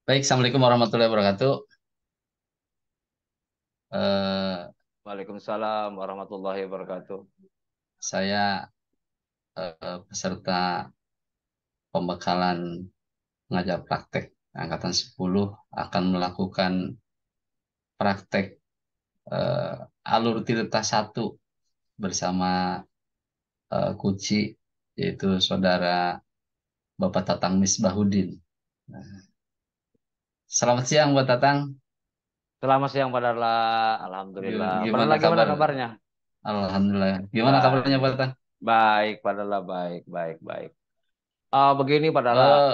Baik, Assalamualaikum warahmatullahi wabarakatuh. Eh, Waalaikumsalam warahmatullahi wabarakatuh. saya peserta pembekalan pengajar praktek angkatan 10 akan melakukan praktek eh, alur tirta satu bersama Kuci, yaitu saudara Bapak Tatang Misbahudin. Nah, selamat siang buat Tatang. Selamat siang Pak Darla. Alhamdulillah. Pak Gimana Darla gimana kabar? kabarnya? Alhamdulillah. Gimana kabarnya Baik. buat Tatang? Baik, Pak Darla. Baik, baik, baik. Begini Pak Darla. Eh,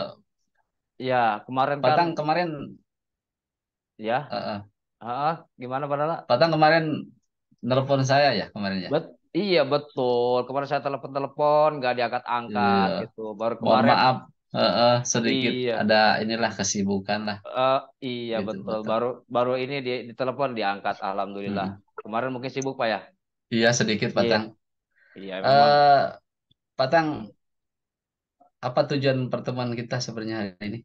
Ya, kemarin kan Patang kemarin, ya. eh, eh, Gimana Pak Darla? Patang kemarin nelpon saya ya kemarin ya. Iya betul. Kemarin saya telepon-telepon, nggak diangkat-angkat Iya. gitu. Baru Mohon kemarin, maaf, sedikit iya, ada inilah kesibukan lah eh, iya gitu betul. Batak. Baru baru ini ditelepon diangkat. Alhamdulillah. Mm. Kemarin mungkin sibuk Pak ya. Iya sedikit Patang. Iya, iya memang. Eh Patang, apa tujuan pertemuan kita sebenarnya hari ini?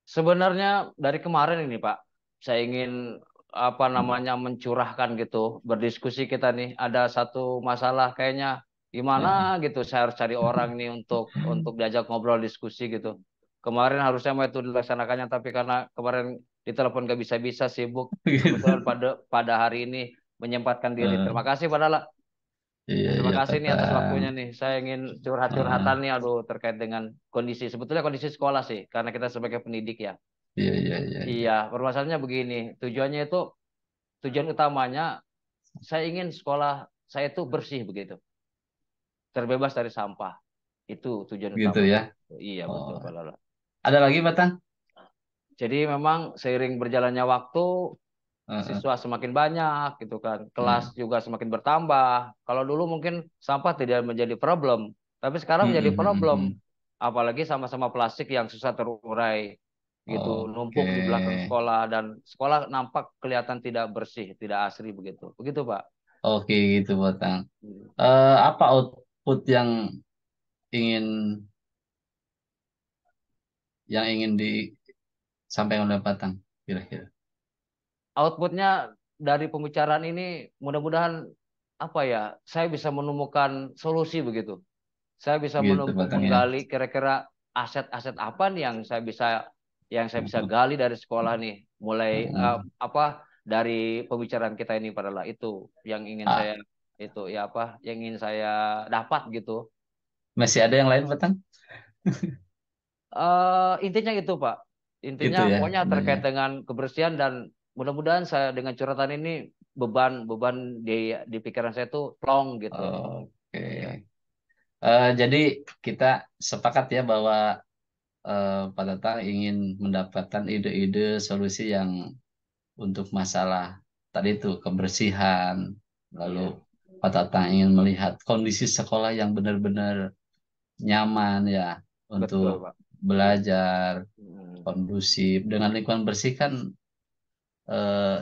Sebenarnya dari kemarin ini Pak, saya ingin apa Hmm. namanya mencurahkan gitu, berdiskusi kita nih. Ada satu masalah kayaknya Eh, gimana gitu. Saya harus cari orang nih untuk diajak ngobrol diskusi gitu. Kemarin harusnya mau itu dilaksanakannya, tapi karena kemarin ditelepon gak bisa-bisa sibuk. gitu. Kebetulan pada hari ini menyempatkan diri. Eh, Terima kasih Pak. iya Terima iya kasih nih atas Patang. waktunya nih. Saya ingin Eh, curhat-curhatan nih, aduh terkait dengan sebetulnya kondisi sekolah sih, karena kita sebagai pendidik ya. iya iya iya iya. Iya, permasalahannya begini. Tujuannya itu, tujuan utamanya, saya ingin sekolah saya itu bersih begitu, terbebas dari sampah. Itu tujuan Gitu utamanya. ya. Iya, Oh, betul, Pak Lala. ada lagi Patang? Jadi memang seiring berjalannya waktu, Eh, siswa semakin banyak gitu kan, kelas hmm. juga semakin bertambah. Kalau dulu mungkin sampah tidak menjadi problem, tapi sekarang Hmm, menjadi hmm, hmm, problem. hmm. Apalagi sama-sama plastik yang susah terurai gitu, Oke. numpuk di belakang sekolah dan sekolah nampak kelihatan tidak bersih, tidak asri begitu. Begitu, Pak. Oke gitu Patang. Hmm. Apa output ingin yang ingin disampaikan oleh Patang kira-kira? Outputnya dari pembicaraan ini mudah-mudahan apa ya, saya bisa menemukan solusi begitu. Saya bisa Gitu Patang ya. menggali kira-kira aset-aset apa nih yang saya bisa gali dari sekolah nih. Mulai Hmm. apa dari pembicaraan kita ini adalah itu yang ingin Ah, saya itu ya apa yang ingin saya dapat gitu. masih ada yang lain Patang? Intinya itu Pak. Intinya Itu ya pokoknya terkait sebenarnya. dengan kebersihan dan mudah-mudahan saya dengan curhatan ini beban beban di pikiran saya tuh plong gitu. Oke. Iya, Jadi kita sepakat ya bahwa Pak Tatang ingin mendapatkan ide-ide solusi yang untuk masalah tadi itu kebersihan. Lalu iya, Pak Tatang ingin melihat kondisi sekolah yang benar-benar nyaman ya betul untuk Pak. Iya. belajar, Hmm. kondusif. Dengan lingkungan bersih kan eh,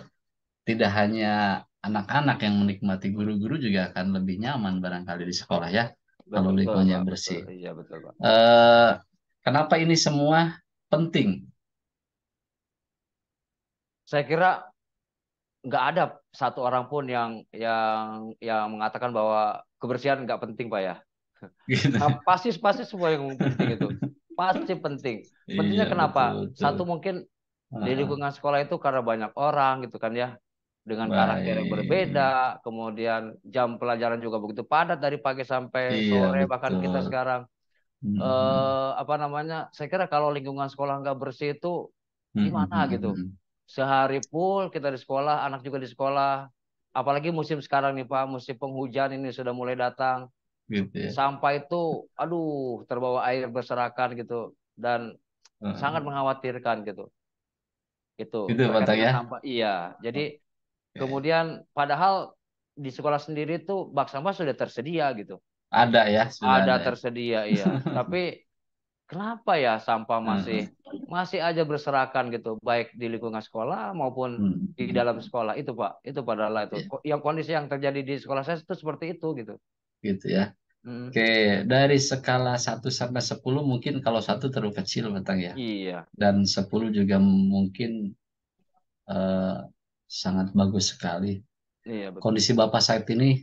tidak hanya anak-anak yang menikmati, guru-guru juga akan lebih nyaman barangkali di sekolah ya, kalau Betul, lingkungannya Pak. Betul. bersih. Iya, betul, Pak. Eh, Kenapa ini semua penting? Saya kira nggak ada satu orang pun yang mengatakan bahwa kebersihan nggak penting, Pak ya. Gitu. Pasti pasti semua yang penting itu. Pasti penting. Iya Pentingnya betul kenapa? betul. Satu mungkin di Heeh. lingkungan sekolah itu karena banyak orang gitu kan ya. Dengan karakter yang Baik. berbeda, kemudian jam pelajaran juga begitu padat dari pagi sampai Iya sore bahkan kita betul. sekarang Mhm. apa namanya? Saya kira kalau lingkungan sekolah nggak bersih itu Mhm, gimana mhm, gitu. mhm. Sehari full kita di sekolah, anak juga di sekolah. Apalagi musim sekarang nih Pak, musim penghujan ini sudah mulai datang. Gitu ya. Sampah itu, aduh, terbawa air berserakan gitu. Dan sangat Heeh. mengkhawatirkan gitu. Itu Gitu terkait Patang dengan ya. sampah. Iya, jadi Oke. kemudian padahal di sekolah sendiri tuh bak sampah sudah tersedia gitu. Ada ya, sudah Ada ada ya. tersedia, iya. Tapi kenapa ya sampah masih Heeh. masih aja berserakan gitu, baik di lingkungan sekolah maupun Mhm, di mhm. dalam sekolah itu Pak, itu padahal itu Ya, yang kondisi yang terjadi di sekolah saya itu seperti itu gitu. gitu ya. Mm. Oke, dari skala 1 sampai 10 mungkin kalau satu terlalu kecil Batang ya. Iya, Dan 10 juga mungkin eh, sangat bagus sekali. iya betul. Kondisi Bapak saat ini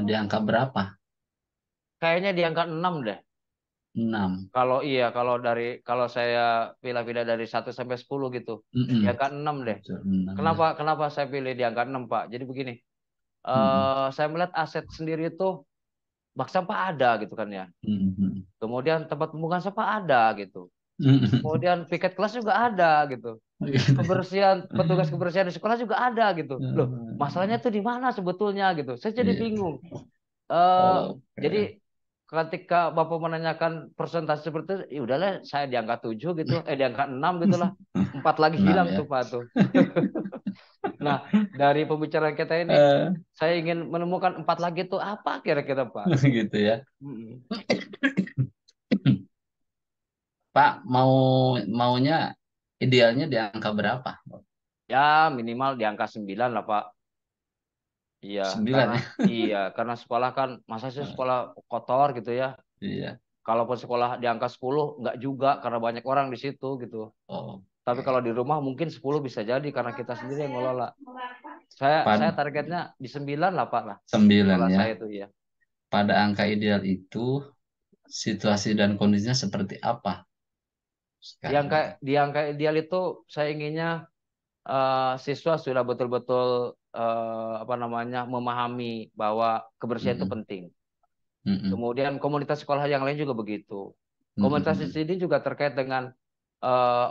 di angka berapa? Kayaknya di angka 6 deh. 6. Kalau iya, kalau saya pilih-pilih dari 1 sampai 10 gitu. Di Mm-mm. angka 6 deh. Betul, 6 ya. Kenapa saya pilih di angka 6 Pak? Jadi begini, Mm-mm. saya melihat aset sendiri itu bak sampah ada gitu kan ya. Mm-mm. Kemudian tempat pembuangan sampah ada gitu. Mm-mm. Kemudian piket kelas juga ada gitu. Kebersihan, petugas kebersihan di sekolah juga ada gitu. Loh, masalahnya tuh di mana sebetulnya gitu. Saya jadi Iya. bingung. Eh, jadi Oke. ketika Bapak menanyakan persentase seperti itu, ya udahlah saya di angka 7 gitu, di angka 6 gitulah. 4 lagi 6 hilang ya. tuh Pak tuh. Nah, dari pembicaraan kita ini, Eh, saya ingin menemukan 4 lagi tuh apa kira-kira Pak? gitu ya. Mm-mm. Pak maunya idealnya di angka berapa? Ya minimal di angka 9 lah Pak. Iya, 9 karena ya. iya, karena sekolah kan masa sih sekolah kotor gitu ya. Iya. Kalaupun sekolah di angka 10 nggak juga karena banyak orang di situ gitu. Tapi kalau Oke. di rumah mungkin 10 bisa jadi karena kita sendiri yang ngelola. Saya Pada targetnya di 9 lah Pak lah. 9 Sekolah ya. saya itu ya. Pada angka ideal itu situasi dan kondisinya seperti apa Di sekarang angka itu? di angka ideal itu saya inginnya siswa sudah betul-betul apa namanya memahami bahwa kebersihan itu Mm-mm. penting. Mm-mm. Kemudian komunitas sekolah yang lain juga begitu. Komunitas di Mm-mm. sini juga terkait dengan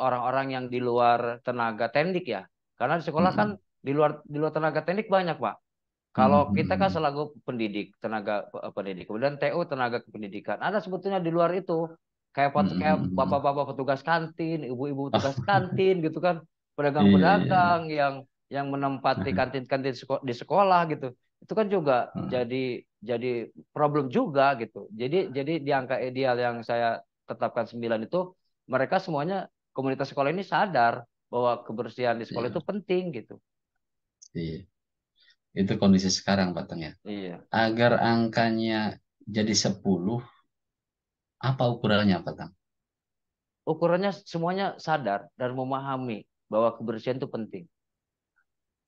orang-orang yang di luar tenaga teknik ya. Karena di sekolah kan Mm-mm. di luar tenaga teknik banyak, Pak. Kalau kita kan Mm-mm. selaku pendidik, tenaga pendidik, kemudian TU tenaga kependidikan. Ada sebetulnya di luar itu kayak Mm-mm. bapak-bapak petugas kantin, ibu-ibu petugas Oh, kantin gitu kan, iya, iya, iya. pedagang-pedagang yang menempati kantin-kantin di sekolah gitu. Itu kan juga Mm. jadi problem juga gitu. Jadi di angka ideal yang saya tetapkan 9 itu mereka semuanya komunitas sekolah ini sadar bahwa kebersihan di sekolah itu Iya, penting gitu. iya. Itu kondisi sekarang, Batang ya. Iya. Agar angkanya jadi 10, apa ukurannya, Batang? Ukurannya semuanya sadar dan memahami bahwa kebersihan itu penting.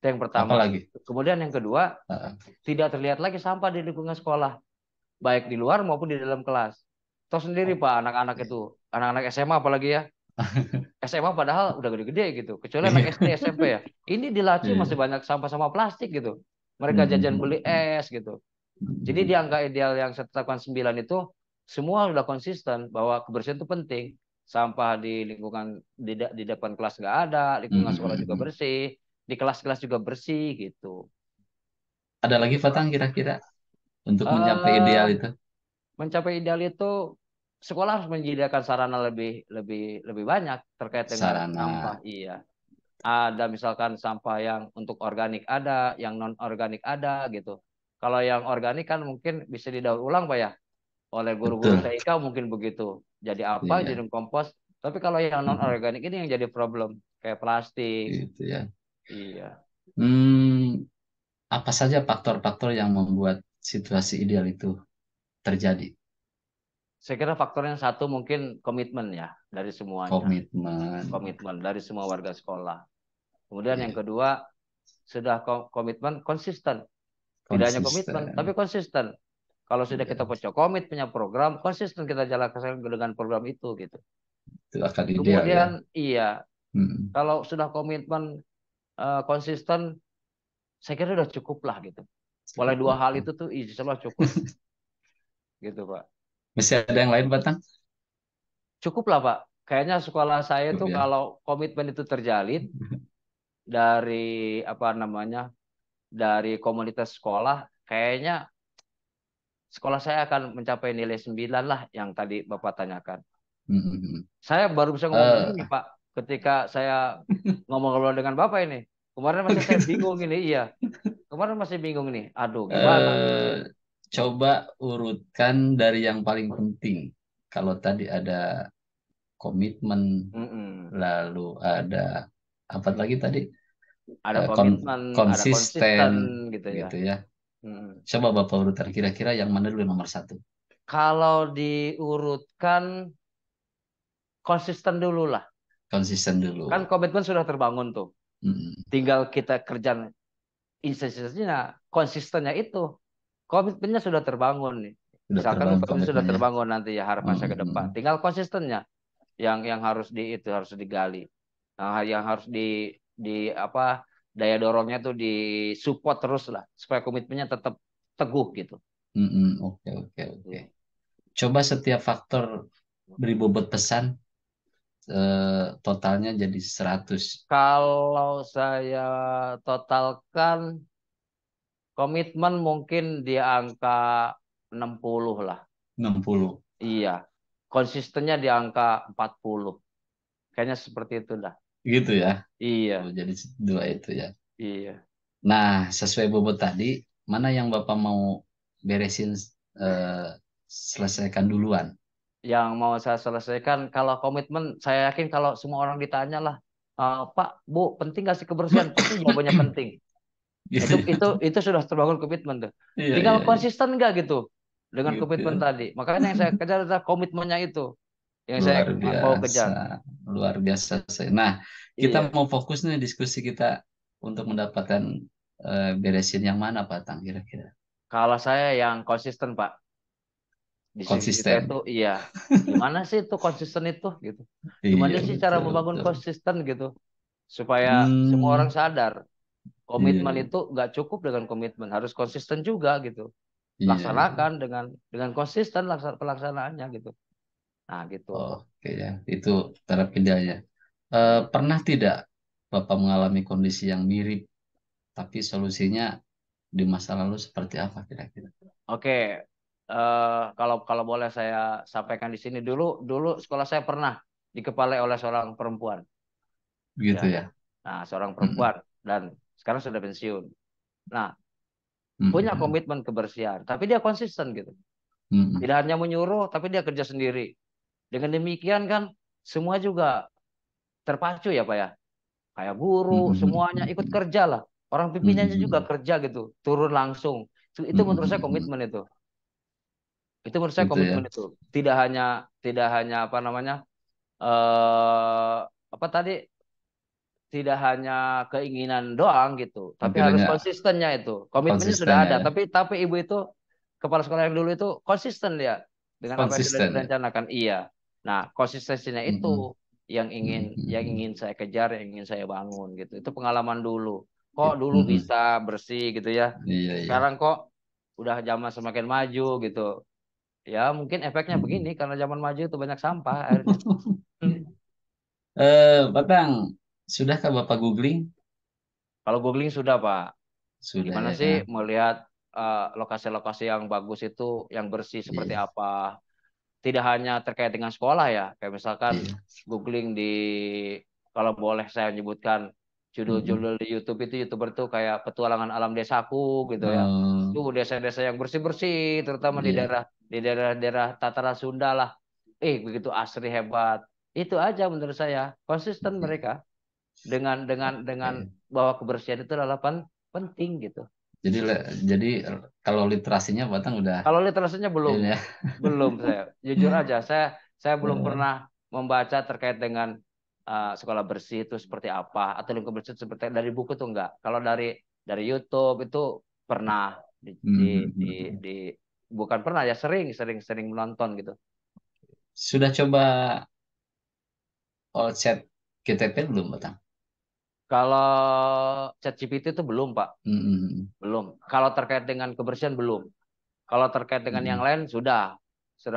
Itu yang pertama. Apalagi? Kemudian yang kedua, Uh, tidak terlihat lagi sampah di lingkungan sekolah, baik di luar maupun di dalam kelas. Tahu sendiri Pak, anak-anak Oke. itu, anak-anak SMA apalagi ya. SMA padahal udah gede-gede gitu. Kecuali anak Iya, SD, SMP ya. Ini di Laci masih iya. banyak sampah-sampah plastik gitu. Mereka jajan beli Mhm. es gitu. Jadi di angka ideal yang saya tetapkan 9 itu semua sudah konsisten bahwa kebersihan itu penting. Sampah di lingkungan di depan kelas nggak ada, lingkungan sekolah juga Mhm. bersih, di kelas-kelas juga bersih gitu. Ada lagi, Gitu, Pak. Fatang, kira-kira untuk mencapai ideal Eh, itu? mencapai ideal itu sekolah harus menyediakan sarana lebih lebih lebih banyak terkait dengan sampah. Sarana. Iya. Ada misalkan sampah yang untuk organik ada, yang non organik ada gitu. Kalau yang organik kan mungkin bisa didaur ulang Pak ya oleh guru-guru Betul. TIK mungkin begitu. Jadi apa? Jadi Iya. kompos. Tapi kalau yang non Mhm. organik ini yang jadi problem kayak plastik. Gitu ya. Iya. Hmm, apa saja faktor-faktor yang membuat situasi ideal itu terjadi? Saya kira faktor yang satu mungkin komitmen ya dari semuanya. Komitmen. Komitmen dari semua warga sekolah. Kemudian yang Iya. kedua sudah komitmen konsisten. Tidak hanya komitmen, tapi Konsisten. konsisten. Kalau sudah kita Iya. punya komit, punya program, konsisten kita jalankan dengan program itu gitu. Itu akan ideal ya. Kemudian iya, Mhm. kalau sudah komitmen konsisten, saya kira udah cukup lah gitu. Oleh dua Cukup. hal itu tuh insya Allah cukup gitu Pak. Masih ada yang lain, Batang? Cukup lah Pak. Kayaknya sekolah saya Cukup tuh ya. kalau komitmen itu terjalin dari apa namanya dari komunitas sekolah, kayaknya sekolah saya akan mencapai nilai 9 lah yang tadi Bapak tanyakan. Mhm. Saya baru bisa ngomong begini, Eh, Pak, ketika saya ngomong-ngomong dengan Bapak ini. Kemarin masih saya bingung ini, iya. Kemarin masih bingung ini. Aduh, gimana gitu eh, ya. coba urutkan dari yang paling penting. Kalau tadi ada komitmen, Mm-mm. lalu ada apa lagi tadi? Ada komitmen, ada Konsisten konsisten gitu ya. gitu ya. Mm. Coba Bapak urutan kira-kira yang mana dulu nomor satu? Kalau diurutkan konsisten dulu lah. Konsisten Kan dulu. komitmen sudah terbangun tuh. Mm, Tinggal kita kerjaan insistensinya, konsistennya itu. Komitmennya sudah terbangun nih. udah Misalkan terbangun komitmen sudah komitmennya. terbangun nanti ya harapan Mm, saya mm, ke mm, depan. mm. Tinggal konsistennya yang harus itu harus digali. Nah, yang harus di apa daya dorongnya tuh disupport terus lah supaya komitmennya tetap teguh gitu. Mm, mm. Oke, oke, oke. Coba setiap faktor beri bobot pesan, totalnya jadi 100. Kalau saya totalkan komitmen mungkin di angka 60 lah. 60. Iya. Konsistennya di angka 40. Kayaknya seperti itu dah. Gitu ya. Oh, Iya, jadi dua itu ya. iya. Nah, sesuai bobot tadi, mana yang Bapak mau beresin, eh, selesaikan duluan? Yang mau saya selesaikan kalau komitmen saya yakin kalau semua orang ditanya lah, Pak, Bu, penting nggak sih kebersihan? Pasti jawabannya penting. Gitu Itu ya. itu itu sudah terbangun komitmen tuh. Iya, Tinggal iya, iya. konsisten nggak gitu dengan Gitu ya. komitmen tadi. Makanya yang saya kejar adalah komitmennya itu yang saya Luar mau biasa. kejar. Luar biasa. Nah, kita Iya. mau fokus nih diskusi kita untuk mendapatkan, beresin yang mana, Pak Tang, kira-kira? Kalau saya yang konsisten, Pak. Diskusi kita itu Konsisten. iya. Gimana sih itu konsisten itu gitu. Gimana Iya, sih cara betul, membangun betul. konsisten gitu supaya semua orang Hmm, sadar iya, komitmen iya, itu nggak cukup dengan komitmen, harus konsisten juga gitu. iya, iya. Laksanakan dengan konsisten pelaksanaannya gitu. Nah, gitu. Oke ya, itu taraf idealnya. Hmm. Pernah tidak Bapak mengalami kondisi yang mirip, tapi solusinya di masa lalu seperti apa kira-kira? Oke, kalau kalau boleh saya sampaikan di sini dulu dulu sekolah saya pernah dikepalai oleh seorang perempuan Begitu ya. ya. Nah, seorang Mm-mm. perempuan dan sekarang sudah pensiun. Nah, punya Mm-mm. komitmen kebersihan, tapi dia konsisten gitu. Mm-mm. Tidak hanya menyuruh, tapi dia kerja sendiri. Dengan demikian kan semua juga terpacu ya Pak ya. Kayak guru, Mm-mm. semuanya ikut kerja lah. Orang pimpinannya juga Mm-mm. kerja gitu, turun langsung. Itu menurut saya Mm-mm. komitmen itu. Itu menurut saya Gitu ya. komitmen itu. Tidak hanya apa namanya eh apa tadi tidak hanya keinginan doang gitu, tapi Tapi harus hanya konsistennya itu. Komitmennya sudah konsistennya ada, ya. tapi ibu itu kepala sekolah yang dulu itu konsisten dia dengan apa yang sudah Konsisten ya. direncanakan. Iya. Nah, konsistensinya itu Mm-mm. yang ingin Mm-mm. saya kejar, yang ingin saya bangun gitu. Itu pengalaman dulu. Kok dulu Mm-mm. bisa bersih gitu ya. Iya, iya. Sekarang kok udah zaman semakin maju gitu. Ya, mungkin efeknya begini Mm-mm. karena zaman maju itu banyak sampah akhirnya. Hmm. Batang, sudahkah Bapak googling? Kalau googling sudah, Pak. Sudah Gimana ya sih kan? melihat lokasi-lokasi yang bagus itu, yang bersih seperti Iya, apa? Tidak hanya terkait dengan sekolah ya, kayak misalkan iya. googling di, kalau boleh saya menyebutkan Mm-mm. judul-judul di YouTube itu YouTuber tuh kayak petualangan alam desaku gitu ya. Eh, Tuh desa-desa yang bersih-bersih, terutama iya. di daerah-daerah Tataran Sunda lah. Begitu asri hebat. Itu aja menurut saya konsisten mereka dengan Oke. bahwa kebersihan itu adalah penting gitu. Jadi kalau literasinya Batang udah Kalau literasinya belum, ini ya. belum saya. Jujur aja, saya belum Eh, pernah membaca terkait dengan sekolah bersih itu seperti apa atau lingkup bersih seperti dari buku tuh enggak. Kalau dari YouTube itu pernah di, di, di, mhm. di bukan pernah ya sering sering sering menonton gitu. Sudah coba all chat KTP belum Batang? Kalau ChatGPT itu belum, Pak. Mhm. Belum. Kalau terkait dengan kebersihan belum. Kalau terkait dengan yang Mhm. lain sudah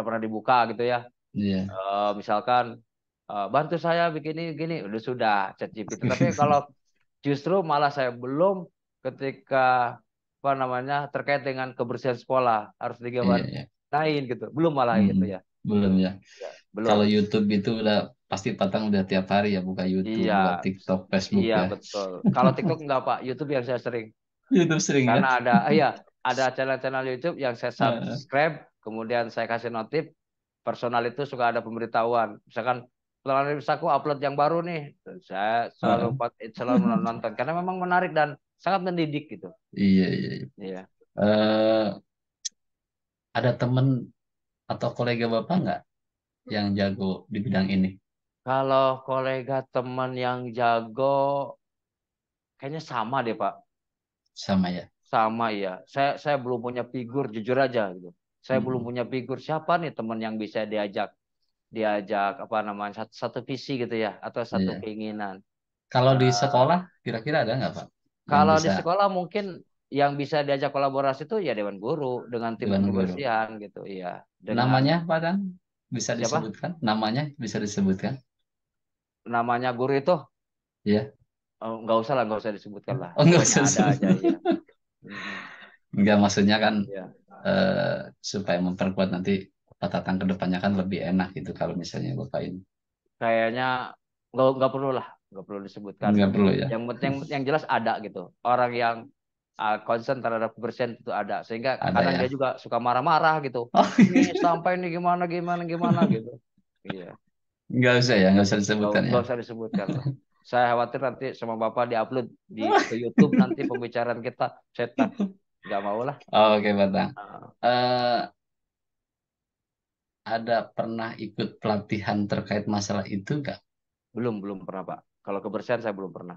pernah dibuka gitu ya. Iya. Misalkan bantu saya bikin ini gini udah sudah ChatGPT tapi kalau justru malah saya belum ketika apa namanya terkait dengan kebersihan sekolah harus Iya, iya. digimanain gitu belum malah Mhm. gitu ya. Belum ya. Ya, Kalau belum. YouTube itu udah pasti Batang udah tiap hari ya buka YouTube, Iya, buka TikTok, Facebook iya ya. betul. Kalau TikTok enggak Pak, YouTube yang saya sering YouTube sering ya. karena ada channel-channel YouTube yang saya Heeh. subscribe kemudian saya kasih notif personal itu suka ada pemberitahuan. Misalkan setelah aku upload yang baru nih, saya Heeh. selalu nonton karena memang menarik dan sangat mendidik gitu. Iya, iya, iya. Iya. Eh, ada temen atau kolega Bapak nggak yang jago di bidang ini? Kalau kolega teman yang jago, kayaknya sama deh Pak. Sama ya. Sama ya. Saya belum punya figur, jujur aja gitu. Saya belum Mm-mm. punya figur siapa nih teman yang bisa diajak diajak apa namanya satu visi gitu ya atau satu Iya. keinginan. Kalau di Eh, sekolah kira-kira ada nggak Pak yang Kalau di bisa sekolah mungkin yang bisa diajak kolaborasi itu ya Dewan Guru dengan tim dengan guru? kebersihan gitu, iya. Dengan Namanya Pak Dan bisa siapa? disebutkan? Namanya bisa disebutkan? Namanya guru itu Iya. nggak usah lah, nggak usah disebutkan lah. Oh nggak Pokoknya usah ada disebut. aja ya. Mm-mm. Nggak maksudnya kan Ya, eh, supaya memperkuat nanti Pak Tatang ke depannya kan lebih enak gitu kalau misalnya Bapak ini. kayaknya nggak perlu lah, nggak perlu disebutkan. Nggak perlu ya. Yang jelas ada gitu. Orang yang concern terhadap kebersihan itu ada, sehingga Ada kadang ya. dia juga suka marah-marah gitu. Oh, Ini sampai ini gimana gimana gimana gitu. Iya. nggak usah ya, nggak usah disebutkan ya. Nggak usah disebutkan lah. Saya khawatir nanti sama Bapak diupload ke YouTube nanti pembicaraan kita. Saya nggak mau lah. Oke, Batang. Nah, Eh, ada pernah ikut pelatihan terkait masalah itu nggak? belum pernah Pak. Kalau kebersihan saya belum pernah.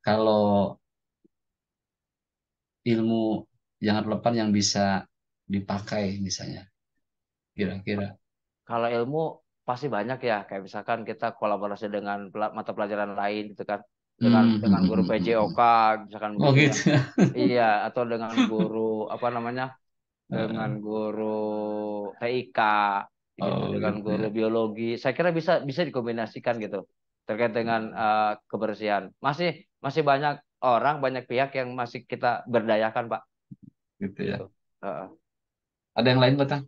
Kalau ilmu yang relevan yang bisa dipakai misalnya, kira-kira. Kalau ilmu pasti banyak ya. Kayak misalkan kita kolaborasi dengan mata pelajaran lain gitu kan. Dengan guru PJOK misalkan Oh begitu ya. gitu. Iya, atau dengan guru apa namanya? Dengan Eh, guru TIK gitu, oh dengan gitu guru ya. biologi. Saya kira bisa bisa dikombinasikan gitu terkait dengan kebersihan. Masih masih banyak orang, banyak pihak yang masih kita berdayakan, Pak. Gitu ya. Gitu. Heeh. Ada yang lain, Batang?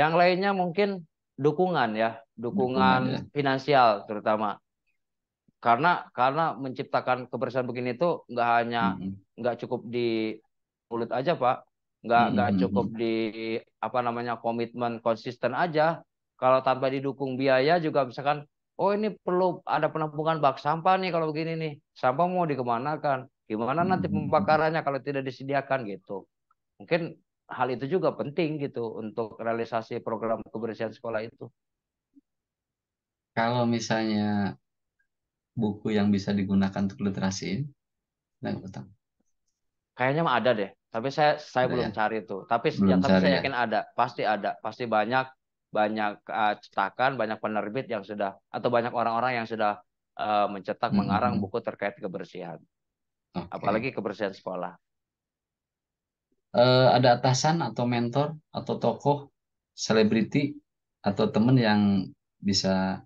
Yang lainnya mungkin dukungan ya, Dukungan ya. dukungan finansial terutama. Karena menciptakan kebersihan begini tuh Mm-mm. nggak cukup di mulut aja Pak, nggak cukup Mm-mm. di apa namanya komitmen konsisten aja. Kalau tanpa didukung biaya juga misalkan, oh ini perlu ada penampungan bak sampah nih kalau begini nih, sampah mau dikemanakan, gimana nanti Mm-mm. pembakarannya kalau tidak disediakan gitu. Mungkin hal itu juga penting gitu untuk realisasi program kebersihan sekolah itu. Kalau misalnya buku yang bisa digunakan untuk literasiin, nah, Batang. Kayaknya mah ada deh, tapi saya Ada belum ya? cari tuh. Belum Tapi cari saya ya? yakin ada, pasti banyak banyak cetakan, banyak penerbit yang sudah atau banyak orang-orang yang sudah mencetak mengarang Mm-mm. buku terkait kebersihan, apalagi Oke. kebersihan sekolah. Ada atasan atau mentor atau tokoh selebriti atau temen yang bisa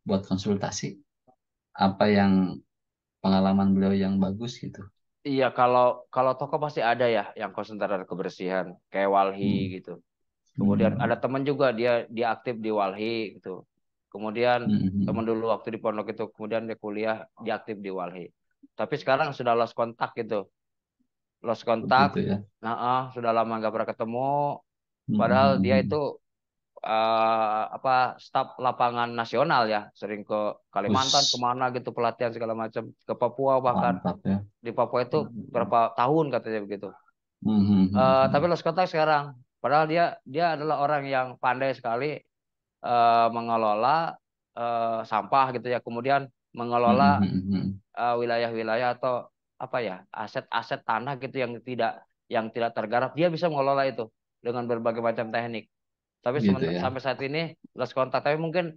buat konsultasi apa yang pengalaman beliau yang bagus gitu. Iya, kalau kalau toko pasti ada ya yang konsentrasi kebersihan, kayak Walhi Hmm. gitu. Kemudian ada Hmm. teman juga dia aktif di Walhi gitu. Kemudian teman Hmm. dulu waktu di pondok itu, kemudian dia kuliah, dia aktif di Walhi. Tapi sekarang sudah lost kontak gitu, lost kontak. Begitu ya. Nah, sudah lama nggak pernah ketemu. Padahal dia itu Hmm. apa staf lapangan nasional ya, sering ke Kalimantan Us, kemana gitu pelatihan segala macam, ke Papua bahkan. mantap ya. Di Papua itu berapa tahun katanya begitu. Tapi Hmm. lost kontak sekarang. Padahal dia dia adalah orang yang pandai sekali mengelola sampah gitu ya, kemudian mengelola Hmm. wilayah-wilayah atau apa ya aset-aset tanah gitu yang tidak tergarap, dia bisa mengelola itu dengan berbagai macam teknik. Tapi Gitu ya. sampai saat ini lost kontak. Tapi mungkin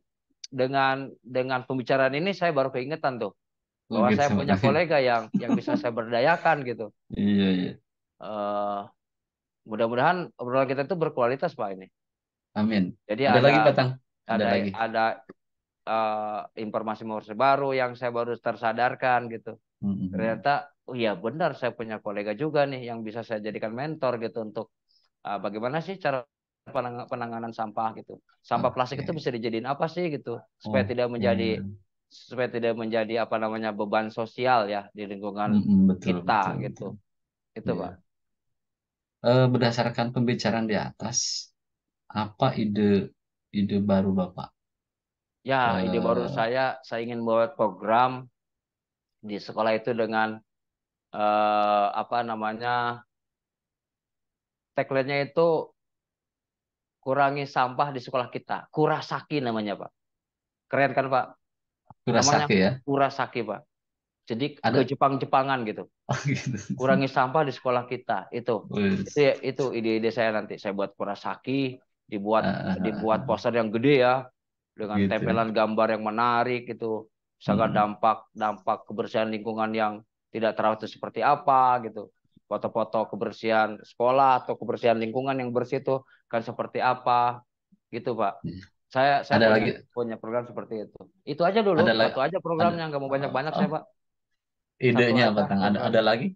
dengan pembicaraan ini saya baru keingetan tuh bahwa Begitu saya punya Pak. kolega yang bisa saya berdayakan gitu. Iya, iya. Eh Mudah-mudahan obrolan kita itu berkualitas Pak ini. Amin. Jadi Ada lagi Batang? Ada ada lagi. ada informasi baru yang saya baru tersadarkan gitu. Hmm. Ternyata, oh iya benar saya punya kolega juga nih yang bisa saya jadikan mentor gitu untuk bagaimana sih cara penanganan sampah gitu. Sampah plastik itu Oke. bisa dijadiin apa sih gitu Oke. supaya tidak menjadi apa namanya beban sosial ya di lingkungan Betul, kita betul, gitu. betul. Itu Pak. Iya. Berdasarkan pembicaraan di atas, apa ide baru Bapak? Ya, ide baru Eh, saya ingin buat program di sekolah itu dengan apa namanya, tagline-nya itu kurangi sampah di sekolah kita. Kurasaki namanya, Pak. Keren kan, Pak? Namanya Kurasake ya. Kurasaki, Pak. Jadi ke Ada. Jepang-Jepangan gitu. Oh, gitu. Kurangi sampah di sekolah kita. Itu Wes. ya, itu ide-ide saya nanti. Saya buat Kurasaki, dibuat dibuat Ah, poster yang gede ya, dengan gitu. tempelan gambar yang menarik gitu. Misalkan Mm, dampak dampak kebersihan lingkungan yang tidak terawat itu seperti apa gitu. Foto-foto kebersihan sekolah atau kebersihan lingkungan yang bersih itu kan seperti apa gitu, Pak. Saya Ada punya lagi, punya program seperti itu. Itu aja dulu, ada lagi, satu aja ada. programnya, nggak mau banyak-banyak Oh, saya, Pak. Satu idenya apa, aja Tang? Ada programnya. lagi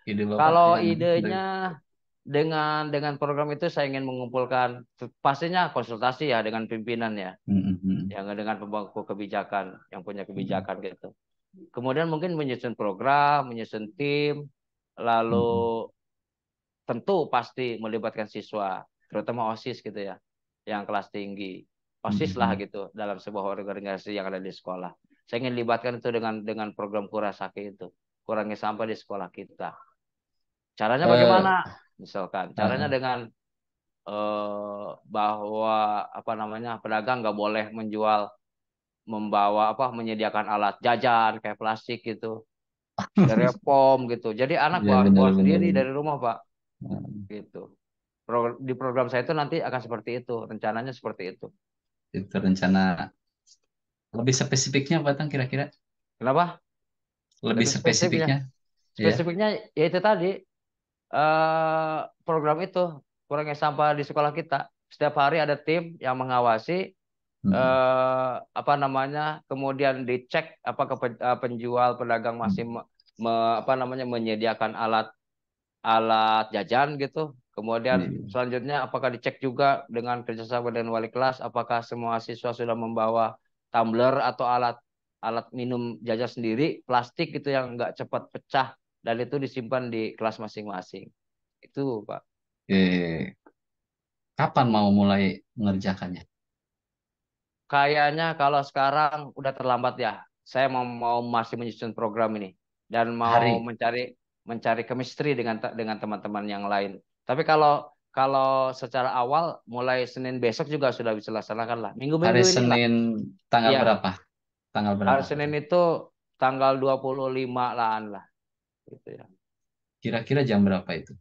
ide Bapak Kalau yang idenya dengan program itu saya ingin mengumpulkan pastinya konsultasi ya dengan pimpinan ya, Mm, mm, yang dengan pemangku kebijakan yang punya mm, kebijakan gitu. Kemudian mungkin menyusun program, menyusun tim, lalu mm, mm, tentu pasti melibatkan siswa, terutama OSIS gitu ya, yang kelas tinggi. mm, OSIS lah mm. gitu dalam sebuah organisasi yang ada di sekolah. Saya ingin libatkan itu dengan program Kurasaki itu, kurangi sampah di sekolah kita. Caranya bagaimana? Eh, Misalkan caranya ah, dengan bahwa apa namanya, pedagang nggak boleh membawa apa, menyediakan alat jajan kayak plastik gitu, styrofoam gitu. Jadi anak ya bawa benar bawa benar sendiri benar. dari rumah, Pak, Ah, gitu. Di program saya itu nanti akan seperti itu, rencananya seperti itu. itu rencana lebih spesifiknya apa, Tang, kira-kira? Kenapa? Lebih Lebih spesifiknya. spesifiknya, ya. Spesifiknya yaitu tadi, program itu kurangi sampah di sekolah kita. Setiap hari ada tim yang mengawasi, Mm, apa namanya, kemudian dicek apakah penjual pedagang masih mm, apa namanya, menyediakan alat alat jajan gitu. Kemudian iya. selanjutnya apakah dicek juga dengan kerjasama dengan wali kelas, apakah semua siswa sudah membawa tumbler atau alat alat minum jajan sendiri plastik gitu yang nggak cepat pecah, dan itu disimpan di kelas masing-masing. Itu, Pak. Kapan mau mulai mengerjakannya? Kayaknya kalau sekarang udah terlambat ya. Saya mau masih menyusun program ini dan mau Hari, mencari mencari chemistry dengan teman-teman yang lain. Tapi kalau kalau secara awal mulai Senin besok juga sudah bisa laksanakan lah. hari Minggu-minggu inilah. Senin tanggal Iya, berapa? Tanggal hari berapa, Pak? Senin itu tanggal 25 lah gitu ya. Kira-kira jam berapa itu?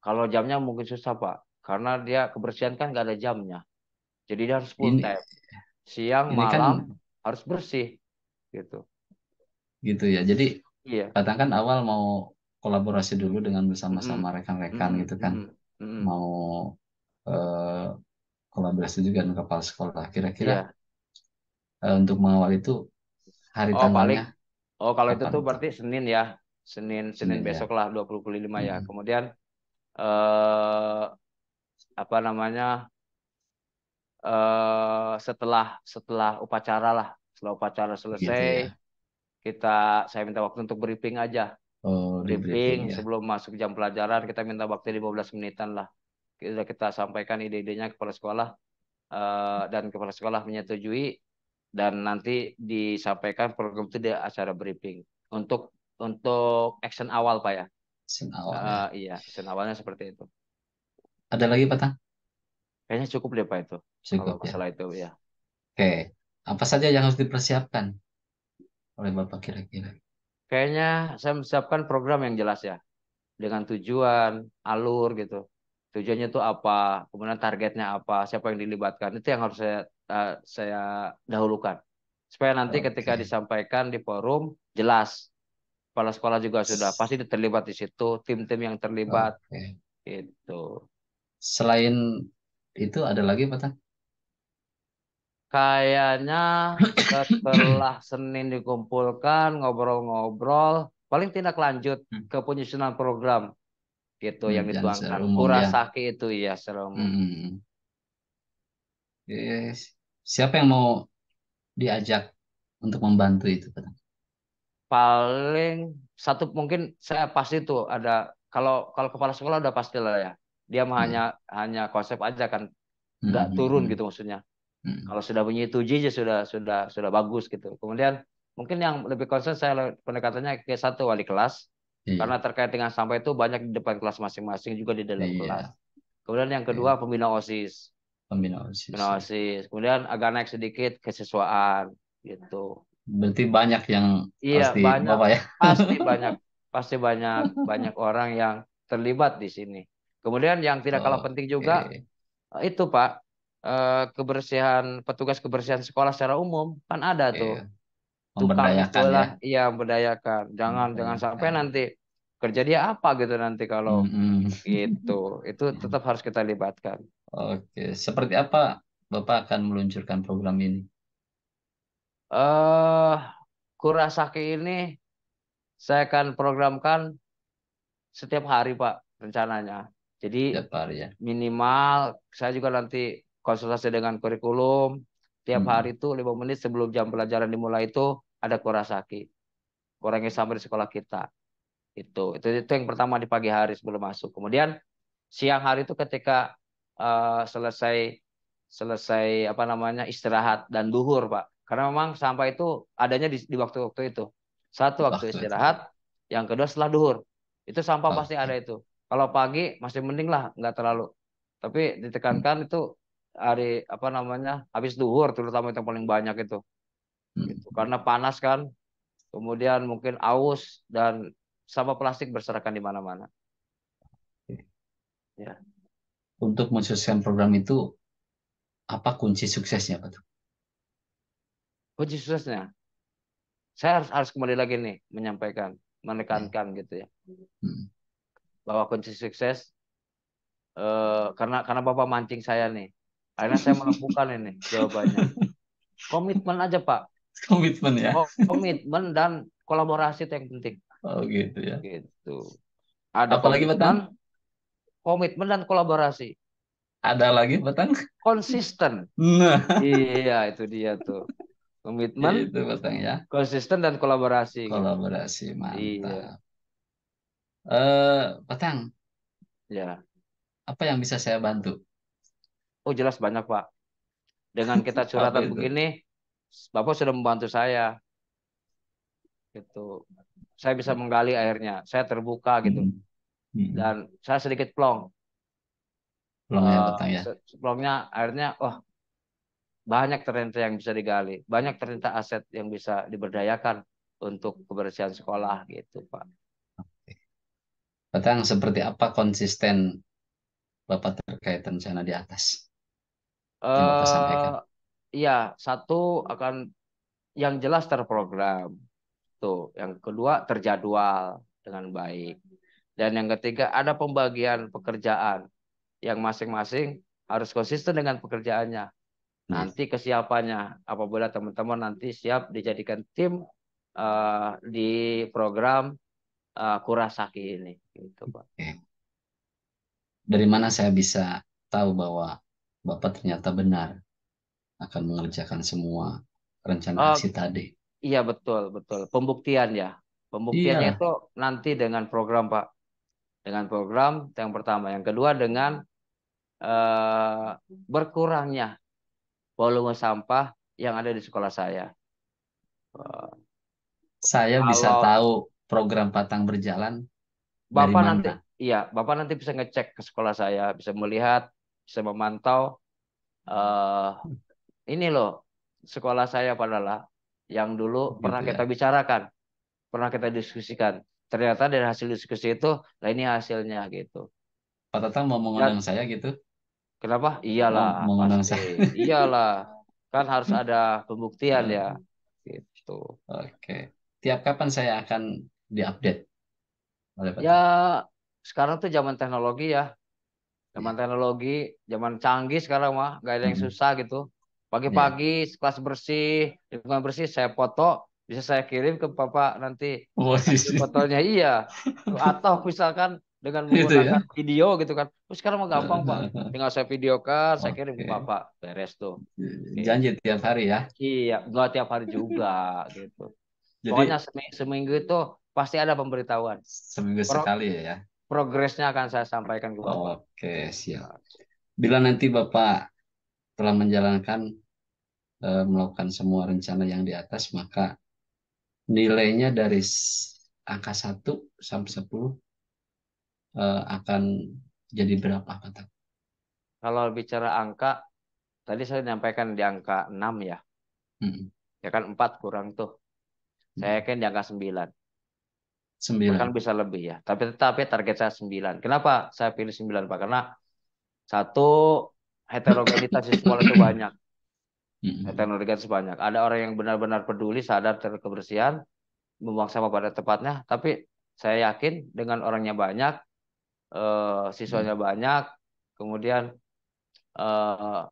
Kalau jamnya mungkin susah, Pak, karena dia kebersihan kan nggak ada jamnya. Jadi dia harus full Ini time. Siang, ini kan malam harus bersih gitu. gitu ya. Jadi Iya. katakan awal mau kolaborasi dulu dengan Mm-mm. bersama-sama rekan-rekan Mm-mm. gitu kan. Mm-mm. Mm-mm. Mau eh, kolaborasi juga dengan kepala sekolah. Kira-kira Iya. untuk mengawal itu hari Oh, paling. tanggalnya Oh, kalau itu kapan tuh itu? berarti Senin ya. Senin Senin Senin besok ya. lah 25 ya. Mm-mm. Kemudian eh apa namanya? Setelah setelah upacara lah. Setelah upacara Gitu selesai, ya. saya minta waktu untuk briefing aja. Oh, di Briefing briefing ya. sebelum masuk jam pelajaran, kita minta waktu 15 menitan lah. Kita sampaikan ide-idenya kepada sekolah, dan kepala sekolah menyetujui, dan nanti disampaikan program itu di acara briefing untuk action awal, Pak ya. Senin awal ya. Iya, action awalnya seperti itu. Ada lagi, Pak Tang? Kayaknya cukup deh, Pak, itu kalau Cukup ya. masalah itu ya. Oke. Apa saja yang harus dipersiapkan oleh Bapak kira-kira? Kayaknya saya menyiapkan program yang jelas ya, dengan tujuan, alur gitu. Tujuannya itu apa, kemudian targetnya apa, siapa yang dilibatkan, itu yang harus saya dahulukan, supaya nanti ketika Oke. disampaikan di forum jelas. Kepala sekolah juga sudah pasti terlibat di situ, tim-tim yang terlibat Oke. itu. Selain itu ada lagi, Pak Tang? Kayaknya setelah Senin dikumpulkan, ngobrol-ngobrol, paling tindak lanjut Hmm. ke penyusunan program gitu yang Jangan secara dituangkan. umum ya. Kurasaki itu ya secara umum. Hmm. Yes. Siapa yang mau diajak untuk membantu itu, Pak Tang? Paling satu mungkin saya pasti tuh ada, kalau kalau kepala sekolah udah pasti lah ya. Dia mah hanya Ya. hanya konsep aja kan, nggak turun Hmm. gitu maksudnya. Hmm. Kalau sudah menyetujui aja sudah bagus gitu. Kemudian mungkin yang lebih concern saya pendekatannya ke satu wali kelas, Karena Iya, terkait dengan sampah itu banyak di depan kelas masing-masing juga di dalam kelas. iya, Kemudian yang kedua iya. pembina OSIS. Pembina OSIS Pembina ya. OSIS. Kemudian agak naik sedikit kesiswaan gitu. Berarti banyak yang Iya, harus di banyak, Bapak ya. pasti banyak, pasti banyak, banyak orang yang terlibat di sini. Kemudian yang tidak kalah penting juga Oke, itu Pak, kebersihan, petugas kebersihan sekolah secara umum kan ada tuh oke. tukang Memberdayakan ya. itulah, iya memberdayakan. Jangan jangan sampai Memberdayakan. nanti kerja dia apa gitu nanti kalau Mm-mm. gitu. Itu tetap harus kita libatkan. Oke, seperti apa Bapak akan meluncurkan program ini Eh, Kurasaki ini saya akan programkan setiap hari Pak rencananya. Jadi tiap hari ya? minimal saya juga nanti konsultasi dengan kurikulum. Tiap Mm. hari itu 5 menit sebelum jam pelajaran dimulai itu ada kurasaki. Kurangnya sampai di sekolah kita. Itu yang pertama di pagi hari sebelum masuk. Kemudian siang hari itu ketika selesai selesai apa namanya istirahat dan duhur Pak. Karena memang sampah itu adanya di waktu-waktu itu. Satu waktu Waktu itu. istirahat, yang kedua setelah duhur. Itu sampah pasti ada Oke. itu. Kalau pagi masih mending lah, nggak terlalu. Tapi Mm. ditekankan itu hari apa namanya habis duhur terutama itu yang paling banyak itu. Mm. Gitu. Karena panas kan, kemudian mungkin aus dan sampah plastik berserakan di mana-mana. Ya. Untuk mensukseskan program itu, apa kunci suksesnya Pak? Kunci suksesnya, saya harus kembali lagi nih menyampaikan, Oke. menekankan gitu ya, Mm. bahwa kunci sukses karena Bapak mancing saya nih, akhirnya saya menemukan ini jawabannya. Komitmen aja Pak, Komitmen ya. komitmen dan kolaborasi itu yang penting. Oh gitu ya. Gitu. Ada Apalagi Batang? komitmen, komitmen dan kolaborasi, Ada lagi Batang? konsisten. Nah, Iya itu dia tuh, komitmen, itu Batang ya. konsisten dan kolaborasi gitu. Kolaborasi Iya, mantap. Batang, ya. apa yang bisa saya bantu? Oh jelas banyak Pak. Dengan kita Apa curhatan itu? begini, Bapak sudah membantu saya gitu. Saya bisa menggali akhirnya, saya terbuka gitu. Mm. Mm. Dan saya sedikit plong. Belum ya Batang ya. Plongnya akhirnya, oh banyak ternyata yang bisa digali. Banyak ternyata aset yang bisa diberdayakan untuk kebersihan sekolah gitu Pak. Batang, seperti apa konsisten Bapak terkait rencana di atas yang Bapak eh sampaikan? Iya, satu akan yang jelas terprogram. Tuh, yang kedua terjadwal dengan baik. Dan yang ketiga ada pembagian pekerjaan yang masing-masing harus konsisten dengan pekerjaannya. Iya. Nanti kesiapannya apabila teman-teman nanti siap dijadikan tim di program Kurasaki ini, gitu Pak. Oke. Dari mana saya bisa tahu bahwa Bapak ternyata benar akan mengerjakan semua rencana Oh aksi tadi? iya betul betul pembuktian ya. Pembuktiannya Iya, itu nanti dengan program Pak. Dengan program yang pertama, yang kedua dengan eh, berkurangnya volume sampah yang ada di sekolah saya. Eh, saya bisa Kalau tahu program Patang berjalan dari Bapak nanti, mana. iya, Bapak nanti bisa ngecek ke sekolah saya, bisa melihat, bisa memantau. eh ini loh, sekolah saya padahal yang dulu pernah Gitu ya. kita bicarakan, pernah kita diskusikan. Ternyata dari hasil diskusi itu, nah ini hasilnya gitu. Pak Tatang mau Dan mengundang saya gitu? kenapa? Iyalah, Mau mengundang pasti. saya. Iyalah, kan harus ada pembuktian ya, Eh, gitu. Oke. Tiap kapan saya akan diupdate oleh Pak Ya, Tatang? sekarang tuh zaman teknologi ya. Iya. Zaman teknologi, zaman canggih sekarang mah, gak ada yang Mm-mm. susah gitu. Iya. Pagi-pagi, kelas bersih, lingkungan bersih, saya foto, bisa saya kirim ke Bapak nanti hasil Posisi fotonya. Iya. Atau misalkan dengan itu menggunakan ya. video gitu kan. Terus sekarang mah gampang Pak. Tinggal saya videokan, saya kirim ke Oke. Bapak. Beres tuh. Gitu. Janji tiap hari ya. Iya, nggak tiap hari juga gitu. Pokoknya Jadi seminggu itu pasti ada pemberitahuan. seminggu Pro- sekali ya. Progresnya akan saya sampaikan ke Bapak. Oke, siap. Bila nanti Bapak telah menjalankan melakukan semua rencana yang di atas, maka nilainya dari angka 1 sampai 10 akan jadi berapa kata? Kalau bicara angka, tadi saya menyampaikan di angka 6 ya. Mm-mm. Ya kan 4 kurang tuh. Saya Mm. yakin di angka 9. Bahkan 9. bisa lebih ya. Tapi target saya 9. Kenapa saya pilih 9, Pak? Karena satu, heterogenitas di sekolah itu banyak. Mm-mm. Heterogenitas banyak. Ada orang yang benar-benar peduli, sadar terhadap kebersihan, membuang sampah pada tempatnya. Tapi saya yakin dengan orangnya banyak, siswanya banyak, kemudian eh,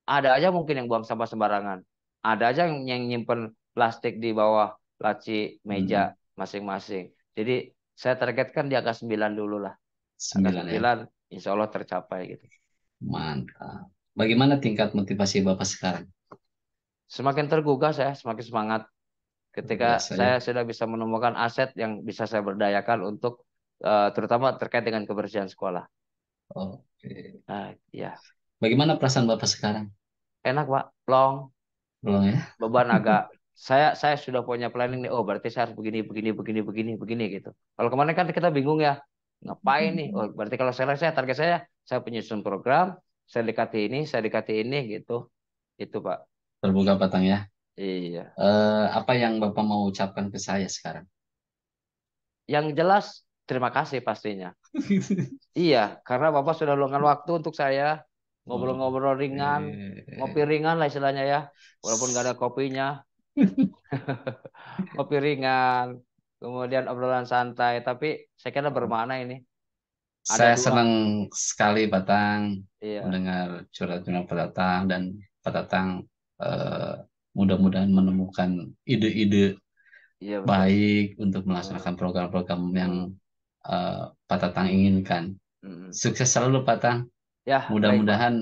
ada aja mungkin yang buang sampah sembarangan. Ada aja yang nyimpen plastik di bawah laci Mm-mm. meja masing-masing. Jadi saya targetkan di angka 9 dulu lah. Angka 9 ya. 9 insya Allah tercapai gitu. Mantap. Bagaimana tingkat motivasi Bapak sekarang? Semakin tergugah saya, semakin semangat Luar ketika biasa ya. saya sudah bisa menemukan aset yang bisa saya berdayakan untuk terutama terkait dengan kebersihan sekolah. Oke. Nah, ya Bagaimana perasaan Bapak sekarang? enak Pak, plong, Belum ya? beban agak saya sudah punya planning nih. Oh, berarti saya harus begini begini begini begini begini gitu. Kalau kemarin kan kita bingung ya, ngapain nih? Oh, berarti kalau saya target saya penyusun program, saya dekati ini gitu. Itu Pak. Terbuka batang ya. Iya. Apa yang Bapak mau ucapkan ke saya sekarang? Yang jelas terima kasih pastinya. Iya, karena Bapak sudah luangkan waktu untuk saya ngobrol-ngobrol Oke. ringan, ngopi ringan lah istilahnya ya. Walaupun nggak ada kopinya, ngopi ringan, kemudian obrolan santai. Tapi saya kira bermakna ini. Ada Saya dua, senang sekali Batang iya, mendengar curhat-curhat Pak Tatang dan Pak Tatang eh, mudah-mudahan menemukan ide-ide iya betul. baik untuk Hmm, melaksanakan program-program yang hmm, Pak Tatang inginkan. hmm. Sukses selalu Pak Tatang. Ya, baik Pak. Mudah-mudahan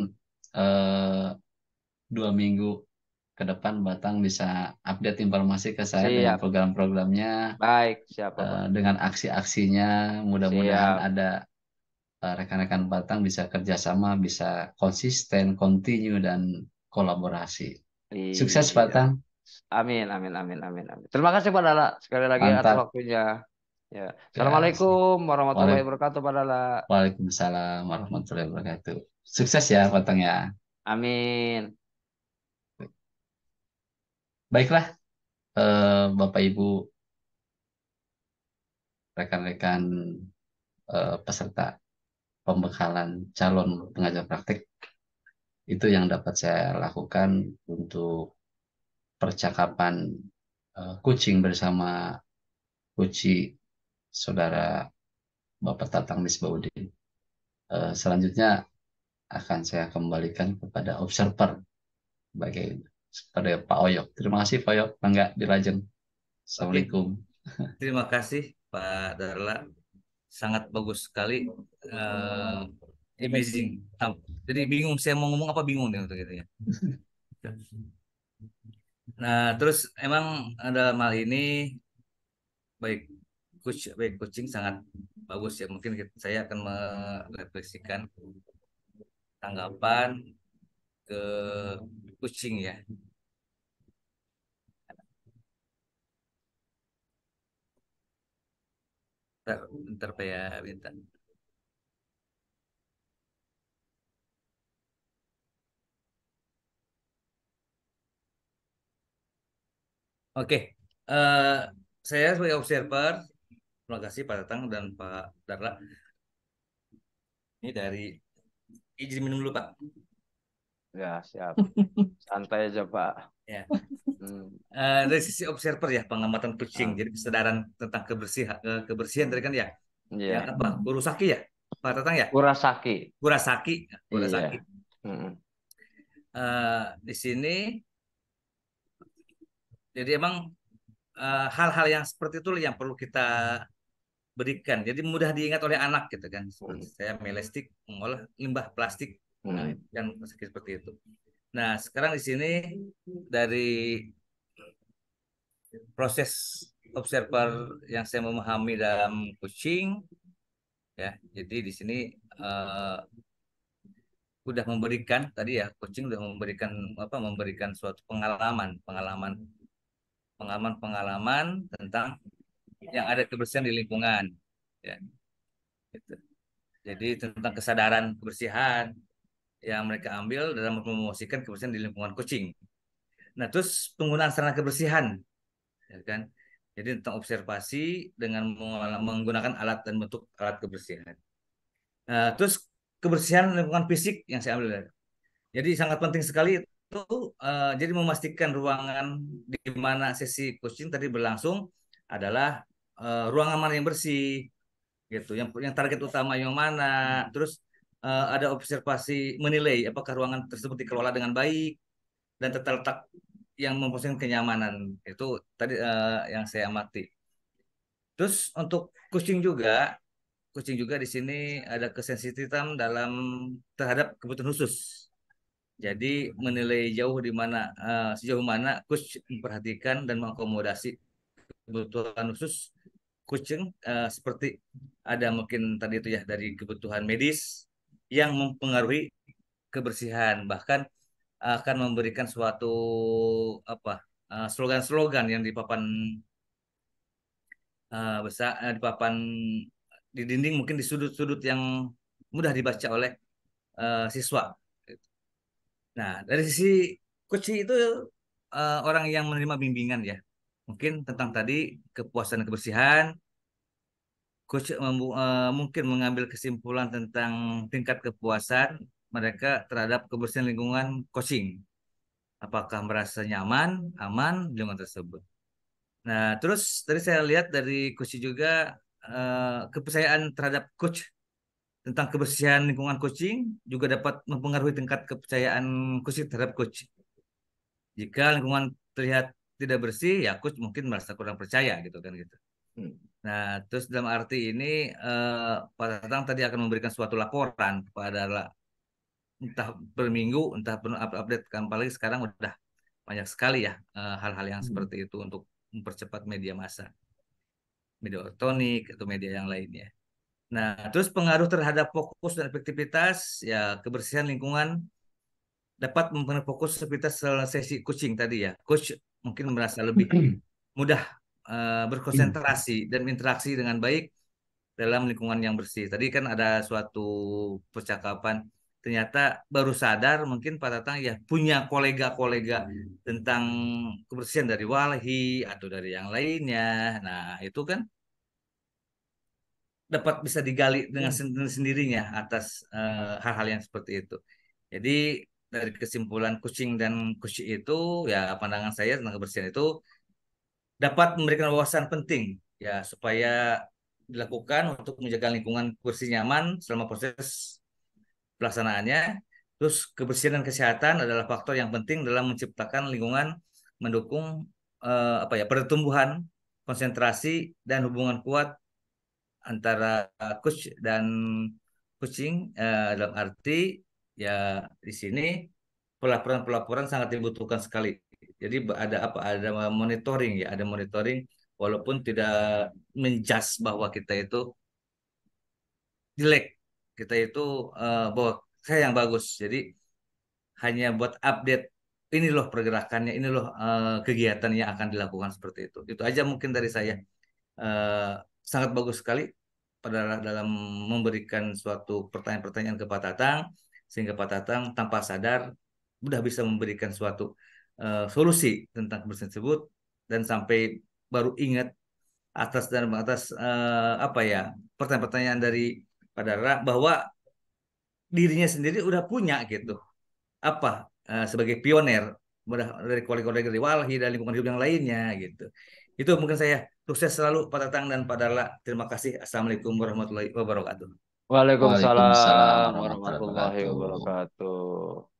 eh, 2 minggu ke depan Batang bisa update informasi ke saya dengan Siap, program-programnya, baik, siap Bapak. dengan aksi-aksinya. Mudah-mudahan Siap. ada rekan-rekan Batang bisa kerjasama, bisa konsisten, kontinu, dan kolaborasi. Sukses Iya. Batang, Amin, amin, amin, amin, amin. Terima kasih Pak Dala sekali lagi atas mantap. waktunya. Ya. Ya, Assalamualaikum warahmatullahi Waalaikum- wabarakatuh Pak Dala. Waalaikumsalam warahmatullahi wabarakatuh. Sukses ya Batang ya. Amin. Baiklah, Bapak Ibu, rekan-rekan peserta pembekalan calon pengajar praktik, itu yang dapat saya lakukan untuk percakapan kucing bersama kuci saudara Bapak Tatang Misbaudin. Selanjutnya akan saya kembalikan kepada observer sebagai kepada Pak Oyok. Terima kasih Pak Oyok, Bangga Dilajeng. Oke, Assalamualaikum. terima kasih Pak Darla. Sangat bagus sekali. Amazing. Jadi bingung saya mau ngomong apa bingung nih untuk itu ya. Nah, terus emang dalam hal ini baik baik coaching sangat bagus ya. Mungkin saya akan merefleksikan tanggapan ke coaching ya. Bentar Pak ya, bentar. Oke, eh, saya sebagai observer, terima kasih Pak Tatang dan Pak Darla. Ini dari izin minum dulu Pak. Ya, siap. Santai aja Pak. Ya. Hmm. Dari sisi observer ya, pengamatan kucing. Ah, Jadi kesadaran tentang kebersihan tadi kan ya. Yang iya. apa? Kurosaki ya, Pak Tatang ya. Kurasaki. Kurosaki, Kurosaki. Iya. Hmm. Di sini, jadi emang hal-hal yang seperti itu yang perlu kita berikan. Jadi mudah diingat oleh anak gitu kan. Seperti Hmm. saya melestik mengolah limbah plastik, nah, Hmm. kan seperti itu. Nah, sekarang di sini dari proses observer yang saya memahami dalam coaching ya. Jadi di sini eh, udah memberikan tadi ya coaching udah memberikan apa memberikan suatu pengalaman pengalaman pengalaman pengalaman tentang yang ada kebersihan di lingkungan. Ya, gitu. Jadi tentang kesadaran kebersihan yang mereka ambil dalam mempromosikan kebersihan di lingkungan coaching. Nah, terus penggunaan sarana kebersihan, ya kan? Jadi tentang observasi dengan menggunakan alat dan bentuk alat kebersihan. Nah, terus kebersihan lingkungan fisik yang saya ambil. Jadi sangat penting sekali itu, jadi memastikan ruangan di mana sesi coaching tadi berlangsung adalah ruangan mana yang bersih gitu. Yang target utama yang mana. Terus ada observasi menilai apakah ruangan tersebut dikelola dengan baik dan tata letak yang memposisikan kenyamanan. Itu tadi yang saya amati. Terus untuk kucing juga di sini ada kesensitivitan dalam terhadap kebutuhan khusus. Jadi menilai sejauh mana coach memperhatikan dan mengakomodasi kebutuhan khusus kucing, seperti ada mungkin tadi itu ya dari kebutuhan medis yang mempengaruhi kebersihan, bahkan akan memberikan suatu apa slogan-slogan yang di papan di dinding, mungkin di sudut-sudut yang mudah dibaca oleh siswa. Nah, dari sisi coach itu orang yang menerima bimbingan ya. Mungkin tentang tadi kepuasan kebersihan, coach mungkin mengambil kesimpulan tentang tingkat kepuasan mereka terhadap kebersihan lingkungan coaching. Apakah merasa nyaman, aman di lingkungan tersebut. Nah, terus tadi saya lihat dari coach juga kepercayaan terhadap coach tentang kebersihan lingkungan coaching juga dapat mempengaruhi tingkat kepercayaan coach terhadap coach. Jika lingkungan terlihat tidak bersih, ya coach mungkin merasa kurang percaya gitu kan gitu. Nah, terus dalam arti ini Pak Tatang tadi akan memberikan suatu laporan kepada entah per minggu, entah per update kan, apalagi sekarang udah banyak sekali ya hal-hal yang seperti itu untuk mempercepat media massa, media elektronik atau media yang lainnya. Nah, terus pengaruh terhadap fokus dan efektivitas, ya kebersihan lingkungan dapat mempengaruhi fokus aktivitas sesi coaching tadi ya. Coach mungkin merasa lebih mudah berkonsentrasi dan interaksi dengan baik dalam lingkungan yang bersih. Tadi kan ada suatu percakapan, ternyata baru sadar mungkin Pak Tatang ya punya kolega-kolega tentang kebersihan dari Walhi atau dari yang lainnya. Nah, itu kan dapat bisa digali dengan sendirinya atas hal-hal yang seperti itu. Jadi dari kesimpulan kucing dan kucing itu, ya pandangan saya tentang kebersihan itu dapat memberikan wawasan penting ya supaya dilakukan untuk menjaga lingkungan bersih nyaman selama proses pelaksanaannya. Terus kebersihan dan kesehatan adalah faktor yang penting dalam menciptakan lingkungan mendukung pertumbuhan, konsentrasi dan hubungan kuat antara coach dan kucing, dalam arti ya di sini pelaporan-pelaporan sangat dibutuhkan sekali. Jadi ada monitoring ya, ada monitoring walaupun tidak menjudge bahwa kita itu jelek, kita itu bahwa saya yang bagus. Jadi hanya buat update ini loh pergerakannya, ini loh kegiatan yang akan dilakukan seperti itu. Itu aja mungkin dari saya. Eh, Sangat bagus sekali pada dalam memberikan suatu pertanyaan-pertanyaan ke Pak Tatang, sehingga Pak Tatang tanpa sadar sudah bisa memberikan suatu solusi tentang kebersihan tersebut, dan sampai baru ingat atas apa ya pertanyaan-pertanyaan dari Pak Dara bahwa dirinya sendiri udah punya gitu apa sebagai pioner dari kolega-kolega dari Walhi dan lingkungan hidup yang lainnya gitu. Itu mungkin saya. Sukses selalu Pak Tatang dan Pak Darla. Terima kasih. Assalamualaikum warahmatullahi wabarakatuh. Waalaikumsalam Waalaikumsalam warahmatullahi warahmatullahi wabarakatuh. wabarakatuh.